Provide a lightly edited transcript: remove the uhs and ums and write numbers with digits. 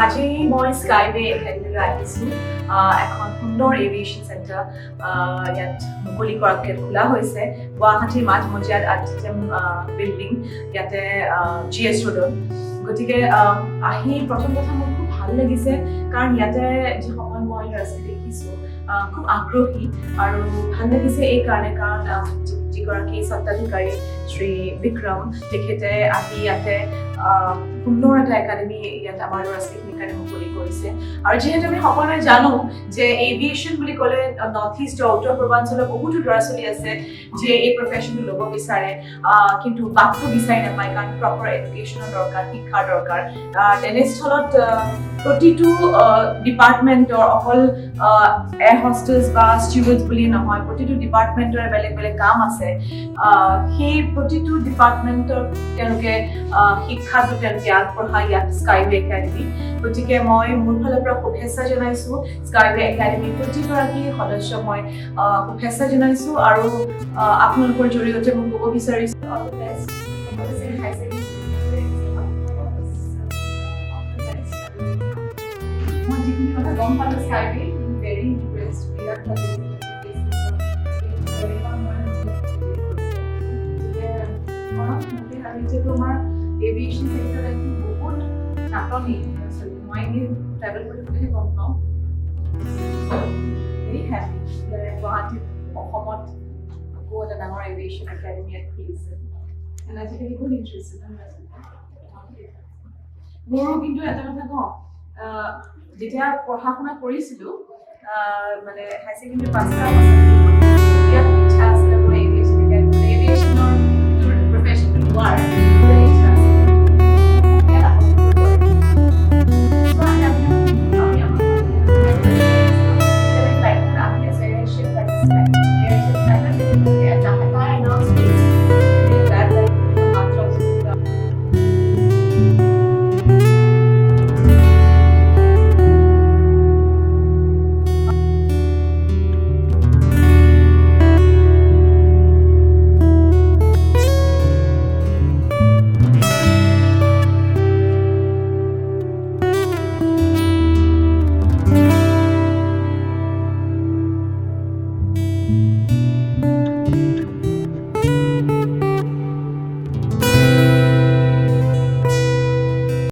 আজি মই Skyway একাডেমীলৈ আহিছোঁ। এখন সুন্দৰ এভিয়েশ্যন চেণ্টাৰ ইয়াত মুকলি কৰাকৈ খোলা হৈছে গুৱাহাটীৰ মাজমজিয়াত আৰ্টিটেম বিল্ডিং ইয়াতে GS ৰোডত। গতিকে আহি প্ৰথম কথা মোৰ খুব ভাল লাগিছে কাৰণ ইয়াতে যিসকল মই ল'ৰা ছোৱালী দেখিছোঁ খুব আগ্ৰহী আৰু ভাল লাগিছে এই কাৰণে কাৰণ যিগৰাকী স্বত্বাধিকাৰী শ্ৰী বিক্ৰম তেখেতে আহি ইয়াতে সুন্দৰ এটা একাডেমি ইয়াত আমাৰ ল'ৰা ছোৱালীখিনিৰ কাৰণে মুকলি কৰিছে আৰু যিহেতু আমি সকলোৱে জানো যে এভিয়েশ্যন বুলি ক'লে নৰ্থ ইষ্টৰ উত্তৰ পূৰ্বাঞ্চলৰ বহুতো ল'ৰা ছোৱালী আছে যিয়ে এই প্ৰফেশ্যনটো ল'ব বিচাৰে কিন্তু বাটটো বিচাৰি নাপায় কাৰণ প্ৰপাৰ এডুকেশ্যনৰ দৰকাৰ শিক্ষাৰ দৰকাৰ তেনেস্থলত প্ৰতিটো ডিপাৰ্টমেণ্টৰ অকল এয়াৰ হোষ্টেজ বা ষ্টিউৱাৰ্ডছ বুলি নহয় প্ৰতিটো ডিপাৰ্টমেণ্টৰে বেলেগ বেলেগ কাম আছে সেই প্ৰতিটো ডিপাৰ্টমেণ্টৰ তেওঁলোকে শিক্ষাটো তেওঁলোকে আগবঢ়ায় ইয়াত Skyway একাডেমি গতিকে মই মোৰ ফালৰ পৰা শুভেচ্ছা জনাইছোঁ Skyway একাডেমিৰ প্ৰতিগৰাকী সদস্যক মই শুভেচ্ছা জনাইছোঁ আৰু আপোনালোকৰ জৰিয়তে মই ক'ব বিচাৰিছোঁ অল দ্য বেষ্ট মই যিখিনি কথা গম পালোঁ Skyway very impressed বিৰাট ভাল লাগিছে তোমাৰ এভিয়েশ্যন চেক্টৰত বহুত নাটনি মই ট্ৰেভেল কৰি পেলাইহে গম পাওঁ ভেৰি হেপী গুৱাহাটীত অসমত আকৌ এটা ডাঙৰ এভিয়েশ্যন একাডেমি ইয়াত খুলিছে আজিকালি বহুত ইণ্টাৰেষ্টেড মোৰো কিন্তু এটা কথা কওঁ যেতিয়া পঢ়া শুনা কৰিছিলোঁ মানে হাই ছেকেণ্ডেৰী পাছ কৰা